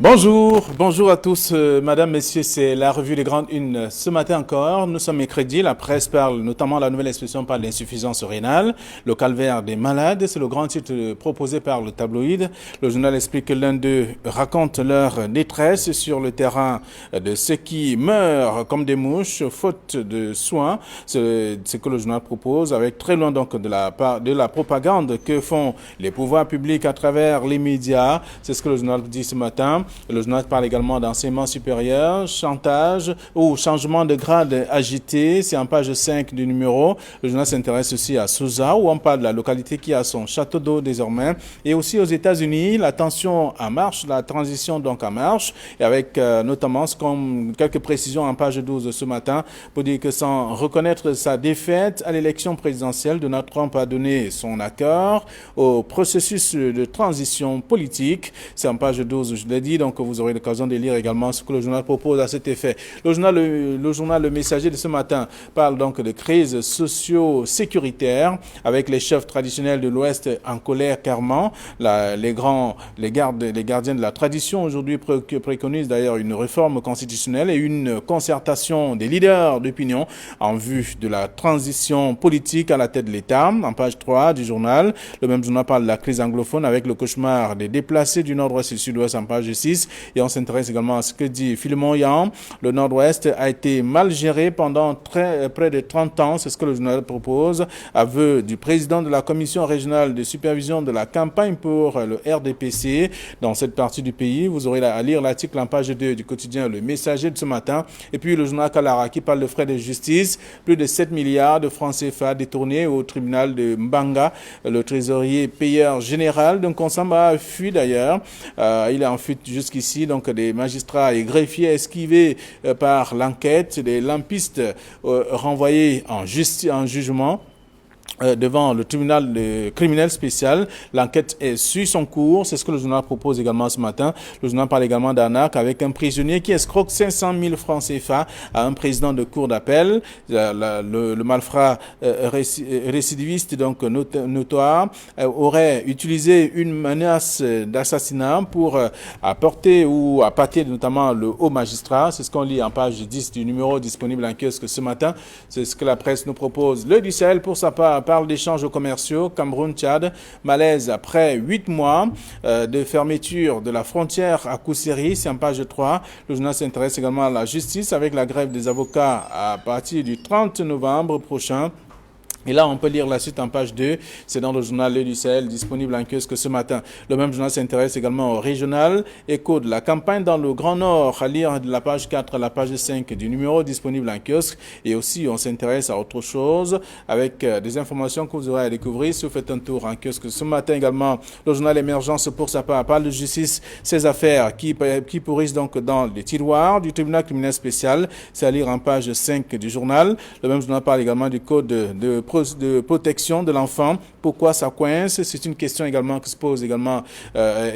Bonjour à tous, madame, messieurs, c'est la revue des grandes unes. Ce matin encore, nous sommes mercredi, la presse parle, notamment la nouvelle expression parle d'insuffisance rénale, le calvaire des malades, c'est le grand titre proposé par le tabloïd. Le journal explique que l'un d'eux raconte leur détresse sur le terrain de ceux qui meurent comme des mouches, faute de soins. C'est ce que le journal propose, avec très loin donc de la propagande que font les pouvoirs publics à travers les médias. C'est ce que le journal dit ce matin. Le journal parle également d'enseignement supérieur, chantage ou changement de grade agité. C'est en page 5 du numéro. Le journal s'intéresse aussi à Souza, où on parle de la localité qui a son château d'eau désormais. Et aussi aux États-Unis, la tension en marche, la transition donc en marche, et avec notamment comme quelques précisions en page 12 de ce matin pour dire que sans reconnaître sa défaite à l'élection présidentielle, Donald Trump a donné son accord au processus de transition politique. C'est en page 12, je l'ai dit. Donc vous aurez l'occasion de lire également ce que le journal propose à cet effet. Le journal Le Messager de ce matin parle donc de crise socio-sécuritaire avec les chefs traditionnels de l'Ouest en colère carrément. Les gardiens de la tradition aujourd'hui préconisent d'ailleurs une réforme constitutionnelle et une concertation des leaders d'opinion en vue de la transition politique à la tête de l'État. En page 3 du journal, le même journal parle de la crise anglophone avec le cauchemar des déplacés du nord-ouest et du sud-ouest en page 6. Et on s'intéresse également à ce que dit Philemon Yan. Le Nord-Ouest a été mal géré pendant près de 30 ans. C'est ce que le journal propose. Aveu du président de la commission régionale de supervision de la campagne pour le RDPC. Dans cette partie du pays, vous aurez à lire l'article en page 2 du quotidien Le Messager de ce matin. Et puis le journal Kalara qui parle de frais de justice. Plus de 7 milliards de francs CFA détournés au tribunal de Mbanga. Le trésorier payeur général d'un Consamba fuit d'ailleurs. Il est en fuite jusqu'ici, donc des magistrats et greffiers esquivés par l'enquête, des lampistes renvoyés en jugement devant le tribunal criminel spécial. L'enquête suit son cours. C'est ce que le journal propose également ce matin. Le journal parle également d'arnaque avec un prisonnier qui escroque 500 000 francs CFA à un président de cour d'appel. Le malfrat récidiviste, donc notoire, aurait utilisé une menace d'assassinat pour apporter ou appâter notamment le haut magistrat. C'est ce qu'on lit en page 10 du numéro disponible en kiosque ce matin. C'est ce que la presse nous propose. Le du Sahel, pour sa part, parle d'échanges commerciaux, Cameroun-Tchad, malaise après 8 mois de fermeture de la frontière à Kousseri, c'est en page 3. Le journal s'intéresse également à la justice avec la grève des avocats à partir du 30 novembre prochain. Et là, on peut lire la suite en page 2. C'est dans le journal Le du Sahel, disponible en kiosque ce matin. Le même journal s'intéresse également au régional. Écho de la campagne dans le Grand Nord, à lire de la page 4 à la page 5 du numéro disponible en kiosque. Et aussi, on s'intéresse à autre chose avec des informations que vous aurez à découvrir si vous faites un tour en kiosque ce matin également. Le journal Émergence, pour sa part, parle de justice, ces affaires qui pourrissent donc dans les tiroirs du tribunal criminel spécial. C'est à lire en page 5 du journal. Le même journal parle également du code de protection de l'enfant. Pourquoi ça coince? C'est une question également qui se pose également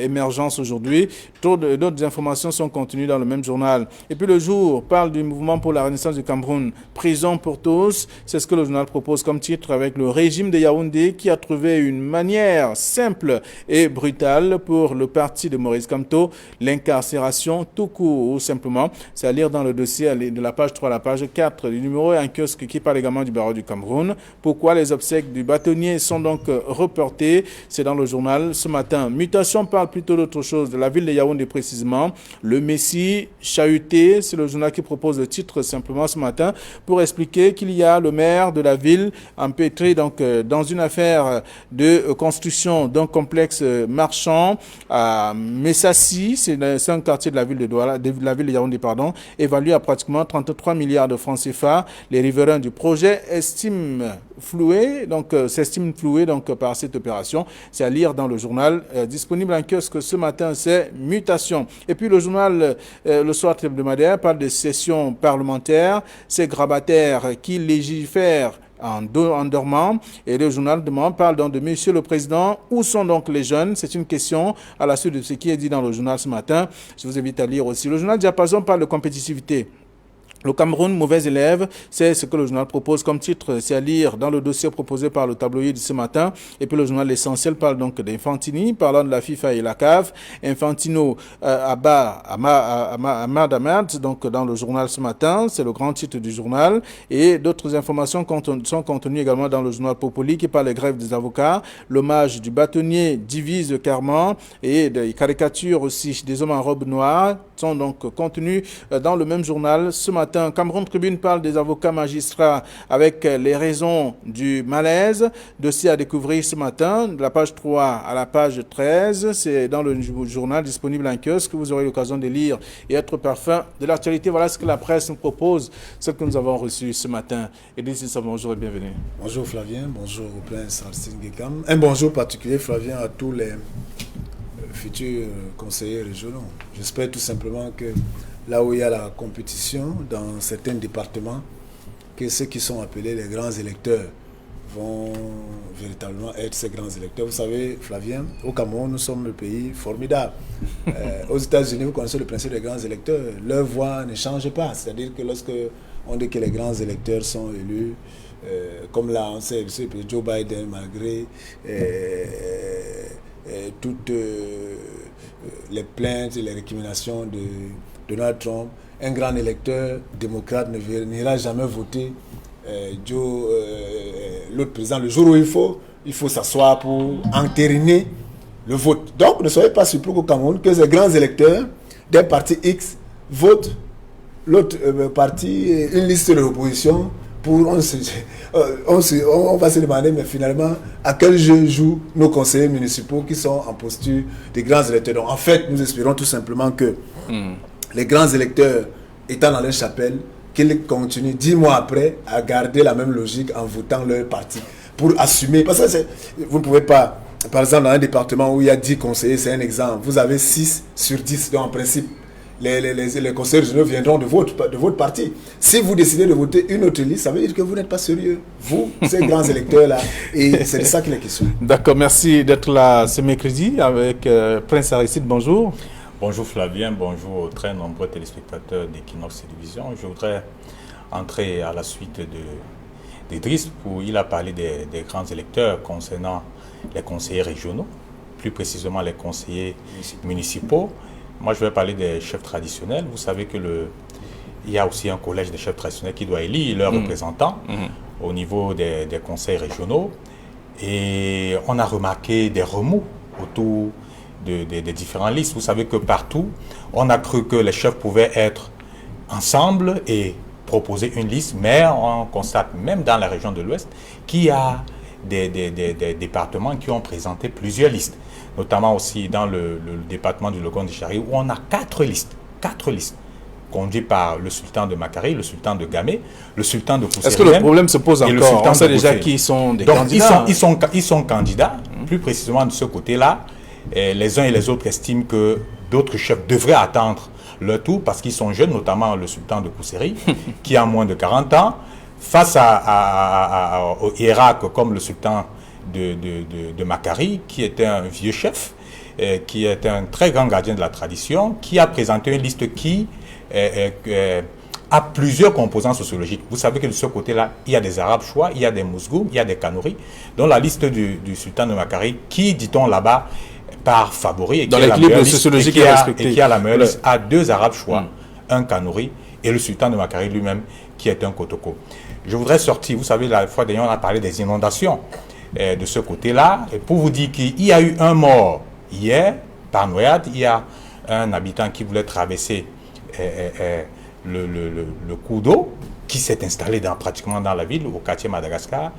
Émergence aujourd'hui. D'autres informations sont contenues dans le même journal. Et puis le jour parle du mouvement pour la renaissance du Cameroun. Prison pour tous. C'est ce que le journal propose comme titre avec le régime de Yaoundé qui a trouvé une manière simple et brutale pour le parti de Maurice Kamto. L'incarcération tout court ou simplement. C'est à lire dans le dossier de la page 3 à la page 4 du numéro et un kiosque qui parle également du barreau du Cameroun. Pourquoi les obsèques du bâtonnier sont donc reportées? C'est dans le journal ce matin. Mutation parle plutôt d'autre chose, de la ville de Yaoundé précisément. Le Messie chahuté, c'est le journal qui propose le titre simplement ce matin pour expliquer qu'il y a le maire de la ville empêtré donc dans une affaire de construction d'un complexe marchand à Messassi, c'est un quartier de la ville de Yaoundé, évalué à pratiquement 33 milliards de francs CFA. Les riverains du projet s'estiment floués par cette opération. C'est à lire dans le journal disponible en kiosque ce matin, c'est Mutation. Et puis le journal Le Soir hebdomadaire parle de session parlementaire, ces grabataires qui légifèrent en dormant. Et le journal parle donc de Monsieur le Président. Où sont donc les jeunes? C'est une question à la suite de ce qui est dit dans le journal ce matin. Je vous invite à lire aussi. Le journal Diapason parle de compétitivité. Le Cameroun, mauvais élève, c'est ce que le journal propose comme titre, c'est à lire dans le dossier proposé par le tabloïd ce matin. Et puis le journal L'Essentiel parle donc d'Infantini, parlant de la FIFA et la CAF. Infantino abat Ahmad Ahmad, donc dans le journal ce matin, c'est le grand titre du journal. Et d'autres informations sont contenues également dans le journal Popoli qui parle des grèves des avocats. L'hommage du bâtonnier divise clairement et des caricatures aussi des hommes en robe noire sont donc contenues dans le même journal ce matin. Cameroun Tribune parle des avocats magistrats avec les raisons du malaise. Dossier à découvrir ce matin, de la page 3 à la page 13. C'est dans le journal disponible en kiosque que vous aurez l'occasion de lire et être parfum de l'actualité. Voilà ce que la presse nous propose, ce que nous avons reçu ce matin. Edith Issa, bonjour et bienvenue. Bonjour Flavien, bonjour au prince Arsène Guekam. Un bonjour particulier Flavien à tous les futurs conseillers régionaux. J'espère tout simplement que là où il y a la compétition dans certains départements, que ceux qui sont appelés les grands électeurs vont véritablement être ces grands électeurs. Vous savez, Flavien, au Cameroun, nous sommes le pays formidable. Aux États-Unis, vous connaissez le principe des grands électeurs. Leur voix ne change pas. C'est-à-dire que lorsque on dit que les grands électeurs sont élus, comme là, on sait, Joe Biden, malgré toutes les plaintes et les récriminations de Donald Trump, un grand électeur démocrate n'ira jamais voter l'autre président. Le jour où il faut s'asseoir pour entériner le vote. Donc, ne soyez pas surpris au Cameroun que ces grands électeurs des partis X votent l'autre parti, une liste de l'opposition pour on va se demander, mais finalement, à quel jeu jouent nos conseillers municipaux qui sont en posture des grands électeurs. Donc, en fait, nous espérons tout simplement que les grands électeurs étant dans leur chapelle, qu'ils continuent 10 mois après à garder la même logique en votant leur parti pour assumer. Parce que vous ne pouvez pas, par exemple, dans un département où il y a 10 conseillers, c'est un exemple, vous avez 6 sur 10, donc en principe, les conseillers régionaux viendront de votre parti. Si vous décidez de voter une autre liste, ça veut dire que vous n'êtes pas sérieux. Vous, ces grands électeurs-là, et c'est de ça qu'il est question. D'accord, merci d'être là ce mercredi avec Prince Aristide. Bonjour. Bonjour Flavien, bonjour aux très nombreux téléspectateurs d'Equinox Télévision. Je voudrais entrer à la suite d'Idriss où il a parlé des grands électeurs concernant les conseillers régionaux, plus précisément les conseillers municipaux. Moi, je vais parler des chefs traditionnels. Vous savez que il y a aussi un collège des chefs traditionnels qui doit élire leurs représentants au niveau des conseils régionaux. Et on a remarqué des remous autour des différentes listes. Vous savez que partout, on a cru que les chefs pouvaient être ensemble et proposer une liste, mais on constate même dans la région de l'Ouest qu'il y a des départements qui ont présenté plusieurs listes, notamment aussi dans le département du Logon-Djari où on a 4 listes conduites par le sultan de Makari, le sultan de Gamé, le sultan de Koussérim. Est-ce que le problème se pose encore? On sait déjà qui sont des candidats. Ils sont candidats, plus précisément de ce côté-là. Les uns et les autres estiment que d'autres chefs devraient attendre leur tour parce qu'ils sont jeunes, notamment le sultan de Kousséri, qui a moins de 40 ans, face au hiérarque comme le sultan de Makari, qui était un vieux chef, qui est un très grand gardien de la tradition, qui a présenté une liste qui a plusieurs composants sociologiques. Vous savez que de ce côté-là, il y a des Arabes chois, il y a des Mousgoum, il y a des Kanouris, dont la liste du sultan de Makari, qui, dit-on là-bas, par favori et qui a la meilleure liste, a 2 Arabes choix, un Kanouri et le sultan de Makari lui-même qui est un Kotoko. Je voudrais sortir, vous savez, la fois dernière on a parlé des inondations de ce côté-là, et pour vous dire qu'il y a eu un mort hier par noyade. Il y a un habitant qui voulait traverser le cours d'eau qui s'est installé pratiquement dans la ville, au quartier Madagascar.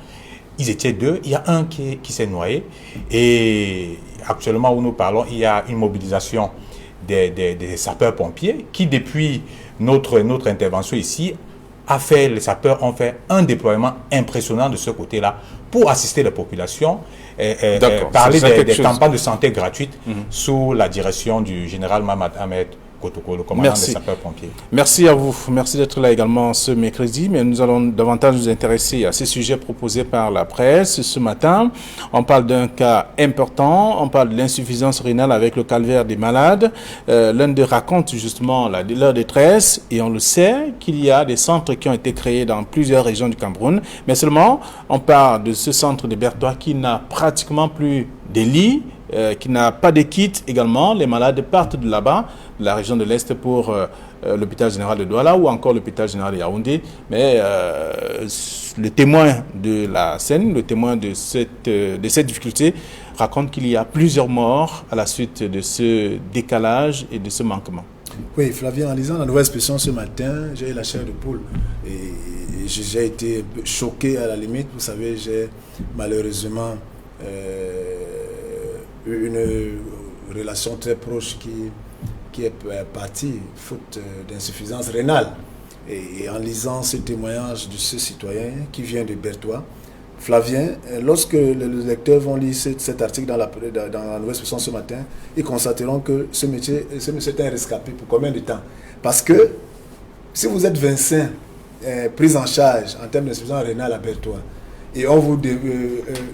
Ils étaient 2, il y a un qui s'est noyé et actuellement où nous parlons, il y a une mobilisation des sapeurs-pompiers qui, depuis notre intervention ici, les sapeurs ont fait un déploiement impressionnant de ce côté-là pour assister les populations, parler des campagnes de santé gratuites sous la direction du général Mamad Ahmed Kotoko, le commandant Merci. des sapeurs-pompiers. Merci à vous. Merci d'être là également ce mercredi. Mais nous allons davantage nous intéresser à ces sujets proposés par la presse ce matin. On parle d'un cas important. On parle de l'insuffisance rénale avec le calvaire des malades. L'un d'eux raconte justement leur détresse. Et on le sait qu'il y a des centres qui ont été créés dans plusieurs régions du Cameroun. Mais seulement, on parle de ce centre de Bertois qui n'a pratiquement plus de lits, qui n'a pas de kits également. Les malades partent de là-bas, de la région de l'Est, pour l'hôpital général de Douala ou encore l'hôpital général de Yaoundé. Mais le témoin de la scène, le témoin de cette difficulté, raconte qu'il y a plusieurs morts à la suite de ce décalage et de ce manquement. Oui, Flavien, en lisant la nouvelle expression ce matin, j'ai eu la chair de poule et j'ai été choqué à la limite. Vous savez, j'ai malheureusement une relation très proche qui est partie faute d'insuffisance rénale. Et en lisant ce témoignage de ce citoyen qui vient de Bertois, Flavien, lorsque les lecteurs vont lire cet article dans la nouvelle expression ce matin, ils constateront que ce monsieur est un rescapé. Pour combien de temps? Parce que si vous êtes 25 pris en charge en termes d'insuffisance rénale à Bertois, et on vous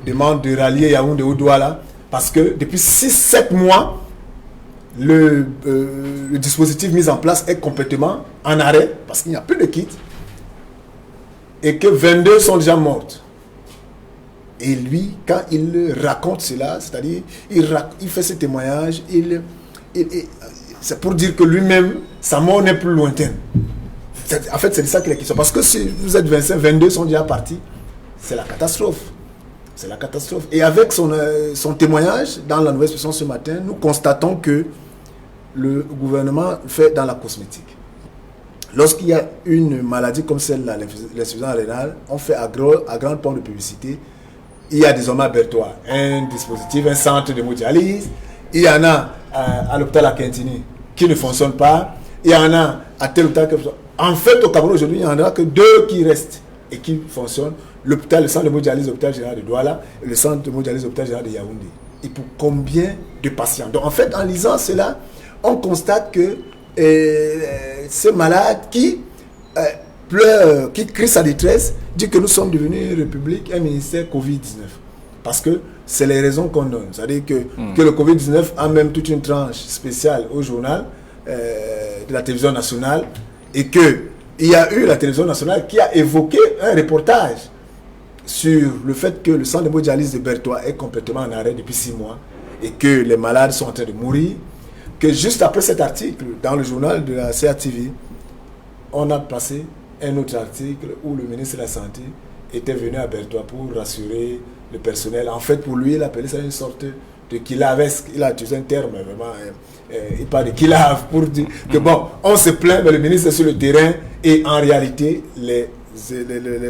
demande de rallier Yaoundé ou Douala, parce que depuis 6-7 mois, le dispositif mis en place est complètement en arrêt, parce qu'il n'y a plus de kits, et que 22 sont déjà mortes. Et lui, quand il raconte cela, c'est-à-dire, il fait ce témoignage, c'est pour dire que lui-même, sa mort n'est plus lointaine. En fait, c'est de ça qu'il est question. Parce que si vous êtes 25, 22 sont déjà partis, c'est la catastrophe. C'est la catastrophe. Et avec son témoignage, dans la nouvelle expression ce matin, nous constatons que le gouvernement fait dans la cosmétique. Lorsqu'il y a une maladie comme celle-là, l'insuffisance rénale, on fait à grande pompe de publicité. Il y a désormais à Bertois un dispositif, un centre de hémodialyse. Il y en a à l'hôpital à Quintini qui ne fonctionne pas. Il y en a à tel hôpital qui fonctionne. En fait, au Cameroun aujourd'hui, il n'y en a que 2 qui restent et qui fonctionnent. Le centre de hémodialyse de l'hôpital général de Douala et le centre de hémodialyse de l'hôpital général de Yaoundé. Et pour combien de patients? Donc en fait, en lisant cela, on constate que ces malades qui pleure, qui crie sa détresse, dit que nous sommes devenus une république, un ministère Covid-19. Parce que c'est les raisons qu'on donne. C'est-à-dire que le Covid-19 a même toute une tranche spéciale au journal de la télévision nationale et qu'il y a eu la télévision nationale qui a évoqué un reportage sur le fait que le centre d'hémodialyse de Bertois est complètement en arrêt depuis 6 mois et que les malades sont en train de mourir. Que juste après cet article, dans le journal de la CATV, on a passé un autre article où le ministre de la Santé était venu à Bertois pour rassurer le personnel. En fait, pour lui, il appelait ça une sorte de kilavesque. Il a utilisé un terme vraiment. Il parle de kilave pour dire que bon, on se plaint, mais le ministre est sur le terrain et en réalité, les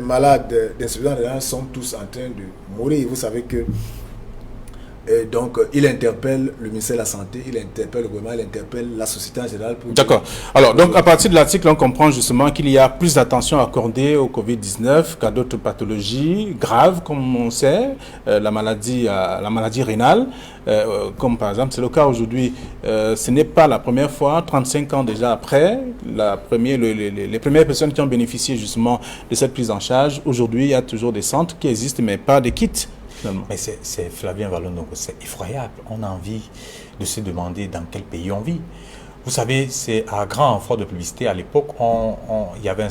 malades d'insuffisance rénale sont tous en train de mourir. Vous savez que donc, il interpelle le ministère de la Santé, il interpelle le gouvernement, il interpelle la société en général. D'accord. Alors, donc, à partir de l'article, on comprend justement qu'il y a plus d'attention accordée au Covid-19 qu'à d'autres pathologies graves, comme on sait, la maladie rénale, comme par exemple, c'est le cas aujourd'hui. Ce n'est pas la première fois, 35 ans déjà après, les premières personnes qui ont bénéficié justement de cette prise en charge. Aujourd'hui, il y a toujours des centres qui existent, mais pas de kits. Mais c'est Flavien Vallon, donc c'est effroyable. On a envie de se demander dans quel pays on vit. Vous savez, c'est à grand renfort de publicité. À l'époque, il y avait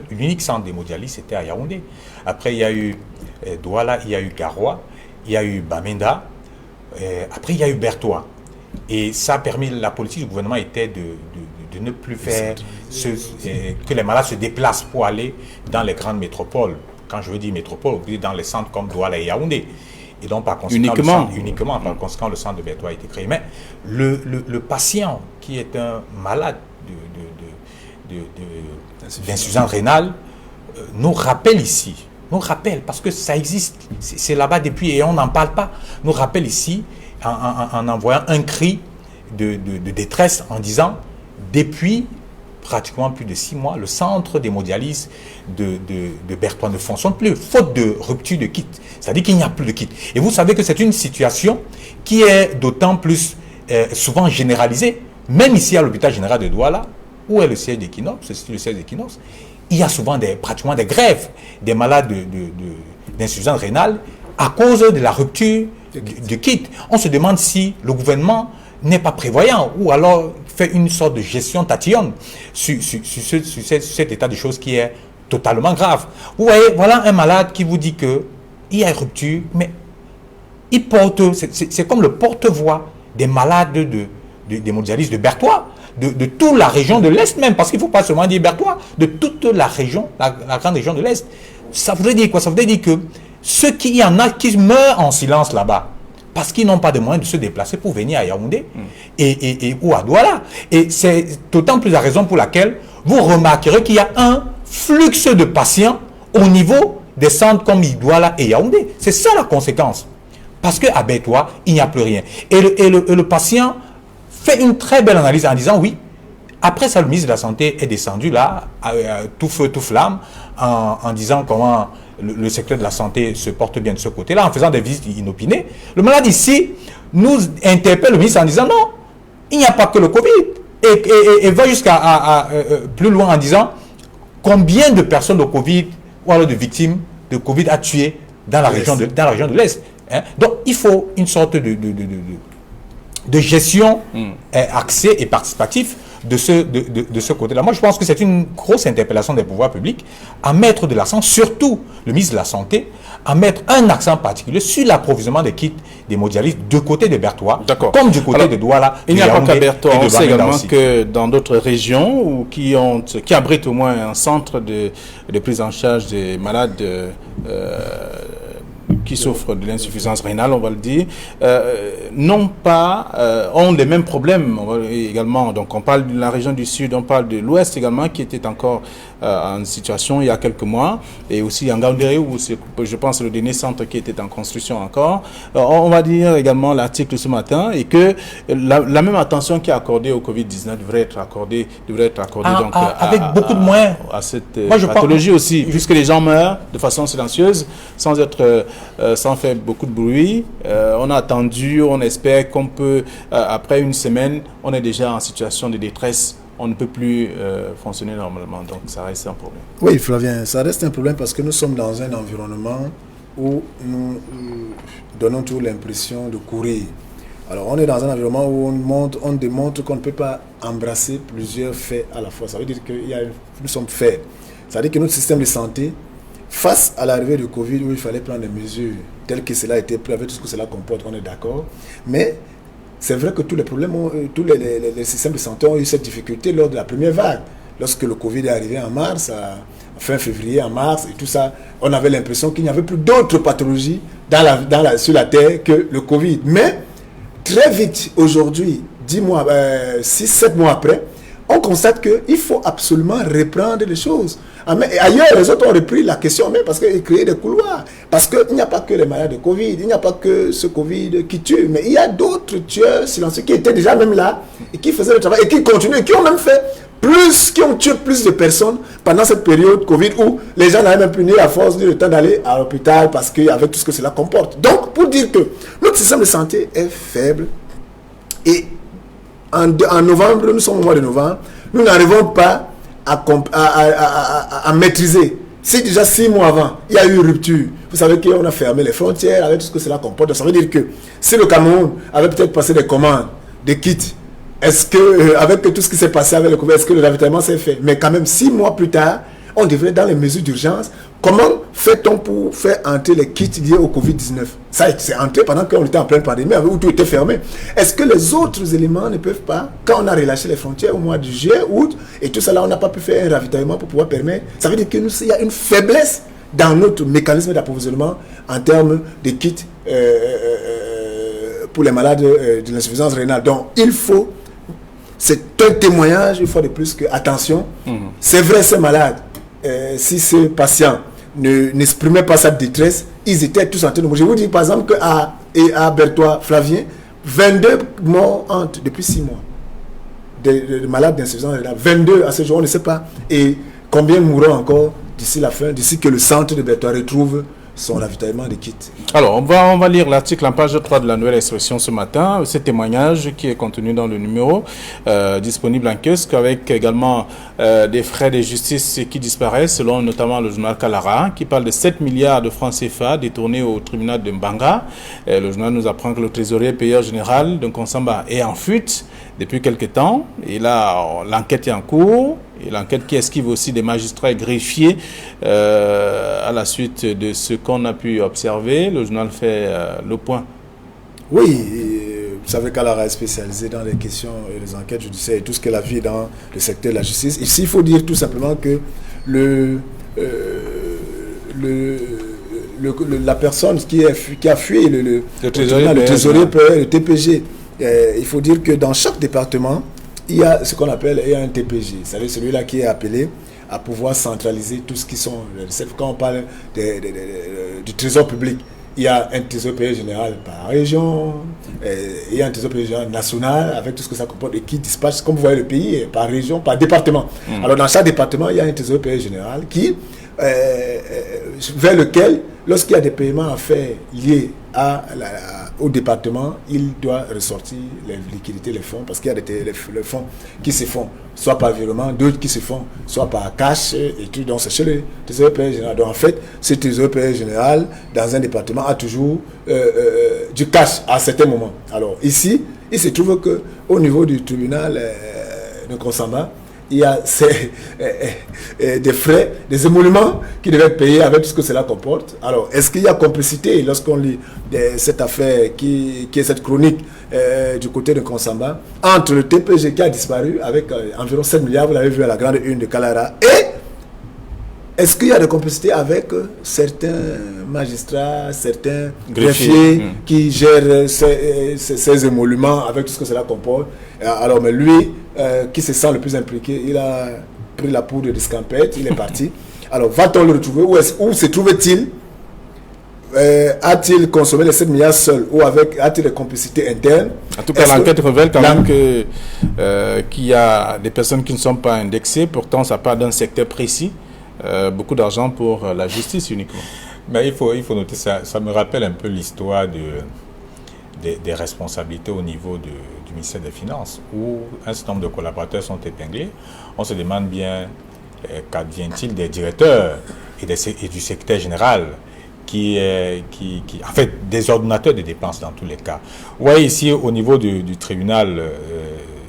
l'unique centre d'hémodialyse, c'était à Yaoundé. Après, il y a eu Douala, il y a eu Garoua, il y a eu Bamenda. Après, il y a eu Bertois. Et ça a permis, la politique du gouvernement était de ne plus faire que les malades se déplacent pour aller dans les grandes métropoles. Quand je veux dire métropole, dans les centres comme Douala et Yaoundé. Et donc, par conséquent, par conséquent, le centre de Bertois a été créé. Mais le patient qui est un malade d'insuffisance rénale nous rappelle ici, parce que ça existe, c'est là-bas depuis et on n'en parle pas, nous rappelle ici en envoyant un cri de détresse en disant, depuis pratiquement plus de 6 mois, le centre d'hémodialyse de Bertois ne fonctionne plus, faute de rupture de kit. C'est-à-dire qu'il n'y a plus de kit. Et vous savez que c'est une situation qui est d'autant plus souvent généralisée, même ici à l'hôpital général de Douala, où est le siège d'Equinox, le siège d'Equinox, il y a souvent pratiquement des grèves des malades d'insuffisance rénale à cause de la rupture du kit. On se demande si le gouvernement n'est pas prévoyant ou alors fait une sorte de gestion tatillonne sur cet état de choses qui est totalement grave. Vous voyez, voilà un malade qui vous dit qu'il y a une rupture, mais il porte, c'est comme le porte-voix des malades des mondialistes de Berthois, de toute la région de l'Est même, parce qu'il ne faut pas seulement dire Berthois, de toute la région, la grande région de l'Est. Ça voudrait dire quoi? Ça voudrait dire que ceux qui y en a qui meurent en silence là-bas, parce qu'ils n'ont pas de moyens de se déplacer pour venir à Yaoundé ou à Douala. Et c'est d'autant plus la raison pour laquelle vous remarquerez qu'il y a un flux de patients au niveau des centres comme Douala et Yaoundé. C'est ça la conséquence. Parce qu'à Berthois, il n'y a plus rien. Et le patient fait une très belle analyse en disant oui, après ça, le ministre de la Santé est descendu là, tout feu, tout flamme, en disant comment le secteur de la santé se porte bien de ce côté-là, en faisant des visites inopinées. Le malade ici nous interpelle le ministre en disant non, il n'y a pas que le Covid. Et va jusqu'à plus loin en disant combien de personnes de Covid ou alors de victimes de Covid a tué dans la région de l'Est. Hein? Donc il faut une sorte de gestion axée et participative de ce côté-là. Moi, je pense que c'est une grosse interpellation des pouvoirs publics à mettre de l'accent, surtout le ministre de la Santé, à mettre un accent particulier sur l'approvisionnement des kits des mondialistes de côté de Berthois, comme du côté de Douala. Il n'y a pas qu'à Berthois, on sait également que dans d'autres régions ou qui abritent au moins un centre de prise en charge des malades qui souffrent de l'insuffisance rénale, on va le dire, ont les mêmes problèmes également. Donc on parle de la région du Sud, on parle de l'Ouest également, qui était encore en situation il y a quelques mois, et aussi en Gaoundéré, où je pense le dernier centre qui était en construction encore. On va dire également l'article ce matin, et que la même attention qui est accordée au Covid-19 devrait être accordée donc, avec beaucoup de moyens à cette pathologie aussi, puisque les gens meurent de façon silencieuse, sans faire beaucoup de bruit. On a attendu, on espère qu'on peut, après une semaine, on est déjà en situation de détresse. On ne peut plus fonctionner normalement, donc ça reste un problème. Oui, Flavien, ça reste un problème parce que nous sommes dans un environnement où nous donnons toujours l'impression de courir. Alors, on est dans un environnement où on démontre qu'on ne peut pas embrasser plusieurs faits à la fois. Ça veut dire que nous sommes faits. Ça veut dire que notre système de santé, face à l'arrivée du Covid, où il fallait prendre des mesures telles que cela a été pris, avec tout ce que cela comporte, on est d'accord. Mais c'est vrai que tous les problèmes, tous les systèmes de santé ont eu cette difficulté lors de la première vague. Lorsque le Covid est arrivé en mars, fin février, en mars, et tout ça, on avait l'impression qu'il n'y avait plus d'autres pathologies sur la Terre que le Covid. Mais très vite, aujourd'hui, 6-7 mois après, on constate qu'il faut absolument reprendre les choses. Ailleurs, les autres ont repris la question, mais parce qu'ils créaient des couloirs. Parce qu'il n'y a pas que les malades de Covid, il n'y a pas que ce Covid qui tue, mais il y a d'autres tueurs silencieux qui étaient déjà même là et qui faisaient le travail et qui continuent, et qui ont même fait qui ont tué plus de personnes pendant cette période Covid où les gens n'avaient même plus ni la force ni le temps d'aller à l'hôpital parce qu'avec tout ce que cela comporte. Donc, pour dire que notre système de santé est faible et en novembre, nous sommes au mois de novembre, nous n'arrivons pas à maîtriser. Si déjà 6 mois avant, il y a eu une rupture, vous savez qu'on a fermé les frontières avec tout ce que cela comporte. Donc ça veut dire que si le Cameroun avait peut-être passé des commandes, des kits, est-ce que, avec tout ce qui s'est passé avec le Covid, est-ce que le ravitaillement s'est fait? Mais quand même, 6 mois plus tard, on devrait, dans les mesures d'urgence, comment fait-on pour faire entrer les kits liés au Covid-19? Ça, c'est entré pendant qu'on était en pleine pandémie, où tout était fermé. Est-ce que les autres éléments ne peuvent pas, quand on a relâché les frontières au mois de juillet, août, et tout ça là, on n'a pas pu faire un ravitaillement pour pouvoir permettre? Ça veut dire qu'il y a une faiblesse dans notre mécanisme d'approvisionnement en termes de kits pour les malades de l'insuffisance rénale. Donc, c'est un témoignage, une fois de plus, que, attention, c'est vrai, ces malades, si ces patients n'exprimaient pas sa détresse, ils étaient tous en train de mourir. Je vous dis par exemple qu'à Berthois, Flavien, 22 morts depuis 6 mois de malades d'insuffisance rénale. 22 à ce jour, on ne sait pas. Et combien mourront encore d'ici la fin, d'ici que le centre de Berthois retrouve son ravitaillement de kits. Alors, on va lire l'article en page 3 de la Nouvelle Expression ce matin. Ce témoignage qui est contenu dans le numéro disponible en kiosque, avec également des frais de justice qui disparaissent, selon notamment le journal Kalara, qui parle de 7 milliards de francs CFA détournés au tribunal de Mbanga. Le journal nous apprend que le trésorier payeur général de Nkonsamba est en fuite depuis quelques temps. Et là, l'enquête est en cours. Et l'enquête qui esquive aussi des magistrats et greffiers à la suite de ce qu'on a pu observer. Le journal fait le point. Oui, vous savez qu'Alara est spécialisé dans les questions et les enquêtes judiciaires et tout ce qu'elle a vu dans le secteur de la justice. Ici, il faut dire tout simplement que la personne qui a fui le trésorier, le TPG, il faut dire que dans chaque département, il y a ce qu'on appelle un TPG, c'est-à-dire celui-là qui est appelé à pouvoir centraliser tout ce qui sont... Quand on parle du trésor public, il y a un trésor payeur général par région, il y a un trésor payeur général national avec tout ce que ça comporte et qui dispatche, comme vous voyez, le pays par région, par département. Alors dans chaque département, il y a un trésor payeur général qui, vers lequel, lorsqu'il y a des paiements à faire liés au département, il doit ressortir les liquidités, les fonds, parce qu'il y a les fonds qui se font soit par virement, d'autres qui se font soit par cash et tout. Donc c'est chez le trésorier payeur général. Donc en fait, ce trésorier payeur général dans un département a toujours du cash à certains moments. Alors ici, il se trouve que au niveau du tribunal de Nkonsamba, il y a des frais, des émoluments qui devaient être payés avec tout ce que cela comporte. Alors, est-ce qu'il y a complicité lorsqu'on lit cette affaire qui est cette chronique du côté de Nkonsamba entre le TPG qui a disparu avec environ 7 milliards, vous l'avez vu à la grande une de Kalara, et est-ce qu'il y a des complicités avec certains magistrats, certains greffiers qui gèrent ces émoluments avec tout ce que cela comporte? Alors, mais lui, qui se sent le plus impliqué, il a pris la poudre de scampette, il est parti. Alors, va-t-on le retrouver? Où se trouve-t-il? A-t-il consommé les 7 milliards seul ou a-t-il des complicités internes? En tout cas, l'enquête révèle quand même qu'il y a des personnes qui ne sont pas indexées, pourtant ça part d'un secteur précis. Beaucoup d'argent pour la justice uniquement. Mais il faut noter ça. Ça me rappelle un peu l'histoire des responsabilités au niveau du ministère des Finances, où un certain nombre de collaborateurs sont épinglés. On se demande bien qu'advient-il des directeurs et du secrétaire général en fait, des ordonnateurs de dépenses dans tous les cas. Vous voyez ici, au niveau du tribunal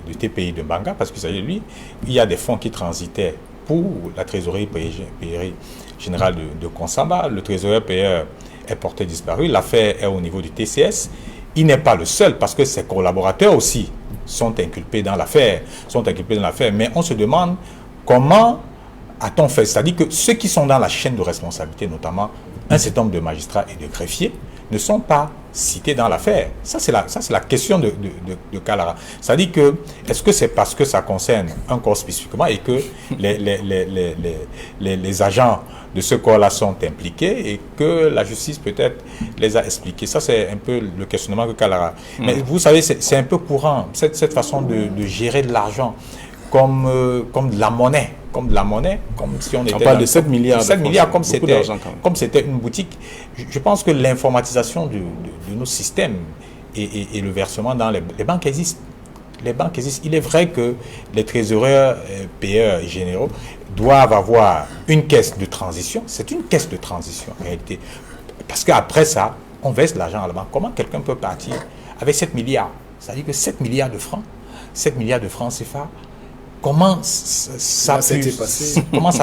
du TPI de Mbanga, parce que ça y est, lui, il y a des fonds qui transitaient pour la trésorerie payée générale de Nkonsamba. Le trésorier payeur est porté disparu. L'affaire est au niveau du TCS. Il n'est pas le seul parce que ses collaborateurs aussi sont inculpés dans l'affaire. Mais on se demande comment a-t-on fait? C'est-à-dire que ceux qui sont dans la chaîne de responsabilité, notamment un certain nombre de magistrats et de greffiers, ne sont pas cités dans l'affaire. Ça, c'est la question de Kalara. C'est-à-dire que, est-ce que c'est parce que ça concerne un corps spécifiquement et que les agents de ce corps-là sont impliqués et que la justice peut-être les a expliqués? Ça, c'est un peu le questionnement que Kalara. Mais vous savez, c'est un peu courant, cette façon de gérer de l'argent comme de la monnaie. Comme si on était... On parle de 7 milliards. 7 milliards, comme c'était une boutique. Je pense que l'informatisation de nos systèmes et le versement dans les banques existent. Les banques existent. Il est vrai que les trésoriers payeurs généraux doivent avoir une caisse de transition. C'est une caisse de transition, en réalité. Parce qu'après ça, on verse l'argent à la banque. Comment quelqu'un peut partir avec 7 milliards? C'est-à-dire que 7 milliards de francs CFA, comment ça a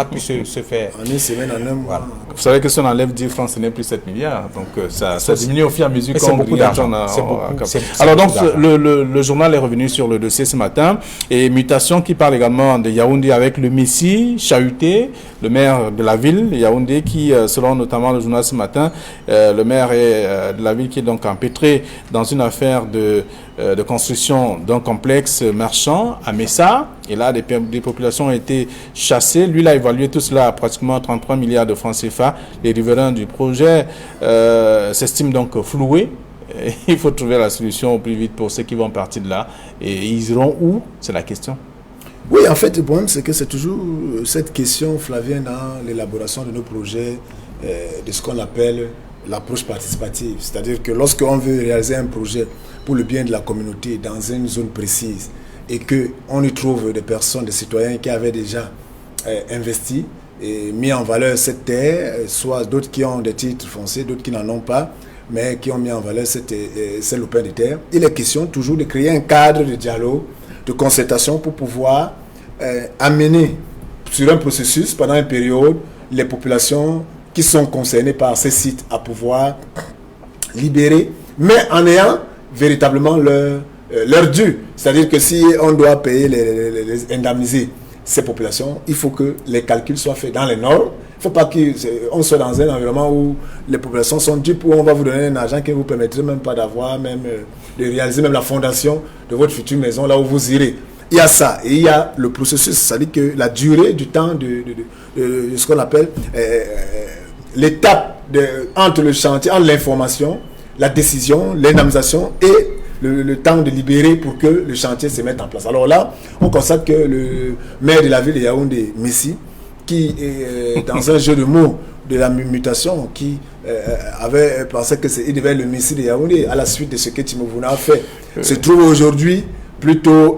pu se faire en une semaine, en un mois? Voilà. Vous savez que si on enlève 10 francs, ce n'est plus 7 milliards. Donc ça diminue au fur et à mesure qu'on beaucoup d'argent. Alors donc le journal est revenu sur le dossier ce matin. Et Mutation qui parle également de Yaoundé avec le Messi Chahuté, le maire de la ville, Yaoundé, qui selon notamment le journal ce matin, le maire de la ville qui est donc empêtré dans une affaire de construction d'un complexe marchand à Messa. Et là, des populations ont été chassées. Lui, il a évalué tout cela à pratiquement 33 milliards de francs CFA. Les riverains du projet s'estiment donc floués. Et il faut trouver la solution au plus vite pour ceux qui vont partir de là. Et ils iront où? C'est la question. Oui, en fait, le problème, c'est que c'est toujours cette question, Flavien, dans l'élaboration de nos projets de ce qu'on appelle l'approche participative. C'est-à-dire que lorsqu'on veut réaliser un projet pour le bien de la communauté dans une zone précise et qu'on y trouve des personnes, des citoyens qui avaient déjà investi et mis en valeur cette terre, soit d'autres qui ont des titres fonciers, d'autres qui n'en ont pas, mais qui ont mis en valeur ces lopins de terre. Il est question toujours de créer un cadre de dialogue, de concertation pour pouvoir amener sur un processus pendant une période les populations qui sont concernées par ces sites à pouvoir libérer, mais en ayant véritablement leur dû. C'est-à-dire que si on doit payer, indemniser ces populations, il faut que les calculs soient faits dans les normes. Il ne faut pas qu'on soit dans un environnement où les populations sont dupes, où on va vous donner un argent qui ne vous permettrait même pas d'avoir, même de réaliser même la fondation de votre future maison, là où vous irez. Il y a ça, et il y a le processus, c'est-à-dire que la durée du temps de ce qu'on appelle l'étape entre le chantier, entre l'information, la décision, l'indemnisation et le temps de libérer pour que le chantier se mette en place. Alors là, on constate que le maire de la ville de Yaoundé, Messi, qui est dans un jeu de mots de la mutation, qui avait pensé qu'il devait être le Messi de Yaoundé à la suite de ce que Timovouna a fait, se trouve aujourd'hui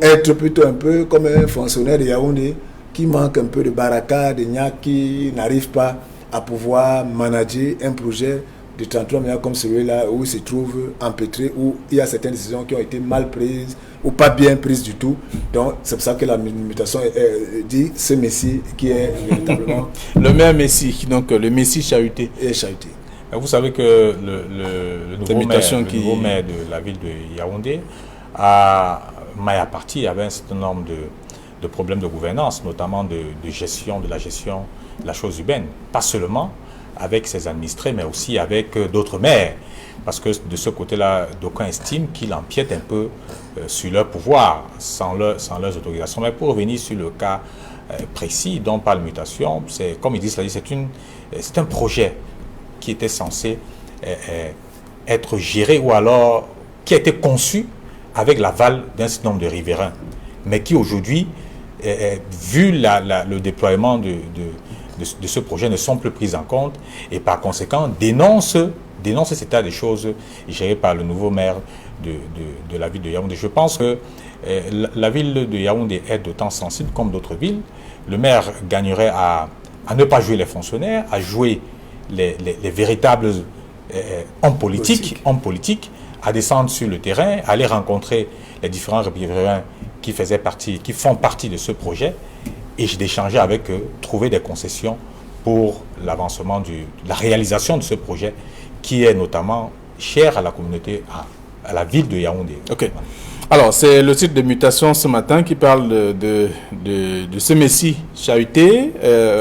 être un peu comme un fonctionnaire de Yaoundé qui manque un peu de baraka, de nia, qui n'arrive pas à pouvoir manager un projet de 33 milliards comme celui-là où il se trouve empêtré, où il y a certaines décisions qui ont été mal prises ou pas bien prises du tout. Donc c'est pour ça que la mutation dit ce Messie qui est véritablement... Le maire Messi, donc le Messi chahuté. Et chahuté. Vous savez que le nouveau maire de la ville de Yaoundé a maille à partie avec un certain nombre de problèmes de gouvernance, notamment de gestion de la chose urbaine. Pas seulement avec ses administrés, mais aussi avec d'autres maires. Parce que de ce côté-là, d'aucuns estiment qu'il empiète un peu sur leur pouvoir, sans leurs autorisations. Mais pour revenir sur le cas précis dont parle Mutation, c'est, comme il dit, c'est un projet qui était censé être géré ou alors qui a été conçu avec l'aval d'un certain nombre de riverains, mais qui aujourd'hui, vu le déploiement de ce projet, ne sont plus pris en compte et par conséquent dénoncent cet état des choses géré par le nouveau maire de la ville de Yaoundé. Je pense que la ville de Yaoundé est d'autant sensible comme d'autres villes. Le maire gagnerait à ne pas jouer les fonctionnaires, à jouer les véritables hommes politiques, à descendre sur le terrain, aller rencontrer les différents riverains qui font partie de ce projet et d'échanger avec eux, trouver des concessions pour l'avancement de la réalisation de ce projet qui est notamment cher à la communauté, à la ville de Yaoundé. Ok. Alors, c'est le titre de Mutation ce matin qui parle de ce Messie chahuté.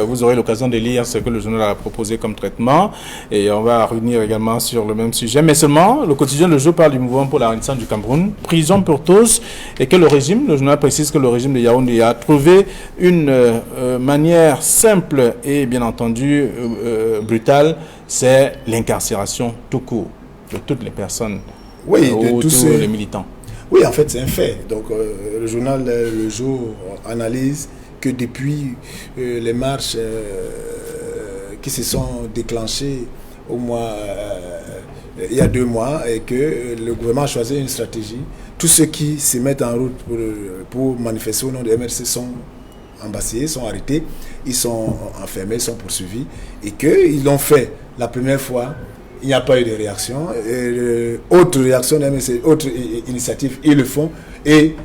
Vous aurez l'occasion de lire ce que le journal a proposé comme traitement. Et on va revenir également sur le même sujet. Mais seulement, le quotidien Le Jour parle du mouvement pour la Renaissance du Cameroun. Prison pour tous. Et que le journal précise que le régime de Yaoundé a trouvé une manière simple et bien entendu brutale. C'est l'incarcération tout court de toutes les personnes, de tous les militants. Oui, en fait, c'est un fait. Donc, le journal Le Jour analyse que depuis les marches qui se sont déclenchées il y a 2 mois, et que le gouvernement a choisi une stratégie. Tous ceux qui se mettent en route pour manifester au nom de MRC sont embassés, sont arrêtés, ils sont enfermés, ils sont poursuivis, et qu'ils l'ont fait la première fois. Il n'y a pas eu de réaction. Autre réaction, autre initiative, ils le font. Et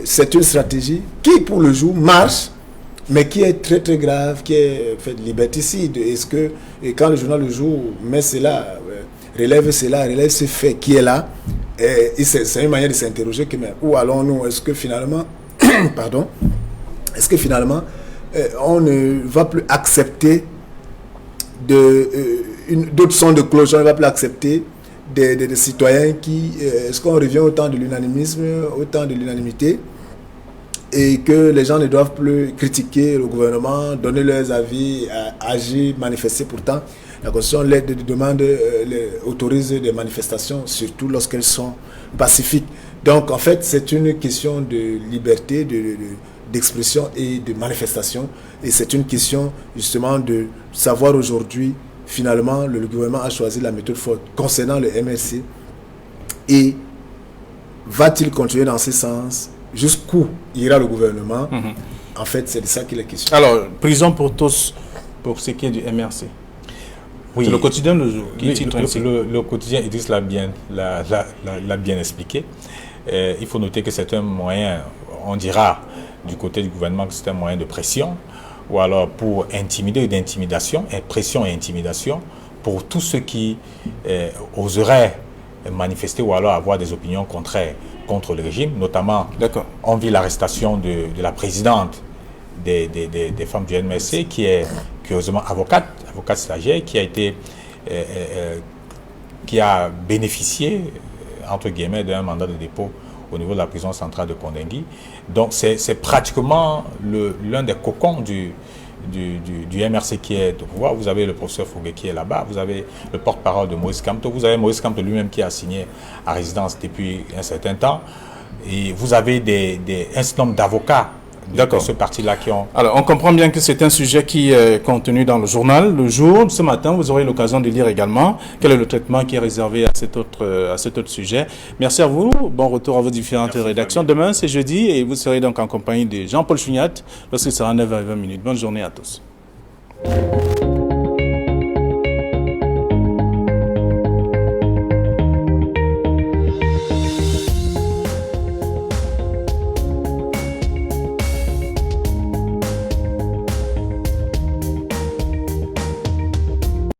c'est une stratégie qui, pour le jour, marche, mais qui est très très grave, qui est fait liberticide. Et quand le journal Le Jour met cela, relève ce fait qui est là, c'est une manière de s'interroger où allons-nous? Est-ce que finalement, on ne va plus accepter d'autres sons de cloche, on ne va plus accepter des citoyens qui... Est-ce qu'on revient au temps de l'unanimisme, au temps de l'unanimité, et que les gens ne doivent plus critiquer le gouvernement, donner leurs avis, agir, manifester? Pourtant, la Constitution autorise des manifestations, surtout lorsqu'elles sont pacifiques. Donc, en fait, c'est une question de liberté, d'expression et de manifestation. Et c'est une question justement de savoir aujourd'hui, finalement, le gouvernement a choisi la méthode forte concernant le MRC. Et va-t-il continuer dans ce sens? Jusqu'où ira le gouvernement? En fait, c'est de ça qu'il est question. Alors, prison pour tous, pour ce qui est du MRC. Oui. C'est le quotidien le jour qui titre ainsi. Le quotidien, Idriss l'a bien expliqué. Il faut noter que c'est un moyen, on dira du côté du gouvernement que c'est un moyen de pression, ou alors pour intimider ou d'intimidation, pression et intimidation, pour tous ceux qui oseraient manifester ou alors avoir des opinions contraires contre le régime, notamment on vit l'arrestation de la présidente des femmes du MRC, qui est curieusement avocate stagiaire, qui a bénéficié, entre guillemets, d'un mandat de dépôt au niveau de la prison centrale de Kondengui. Donc c'est pratiquement l'un des cocons du MRC qui est au pouvoir. Vous avez le professeur Fougué qui est là-bas, vous avez le porte-parole de Maurice Kamto, vous avez Maurice Kamto lui-même qui a signé à résidence depuis un certain temps, et vous avez un certain nombre d'avocats de ce parti-là qui ont... Alors, on comprend bien que c'est un sujet qui est contenu dans le journal Le Jour. Ce matin, vous aurez l'occasion de lire également quel est le traitement qui est réservé à cet autre sujet. Merci à vous. Bon retour à vos différentes rédactions. Demain, c'est jeudi et vous serez donc en compagnie de Jean-Paul Chugnat lorsqu'il sera 9h20. Bonne journée à tous.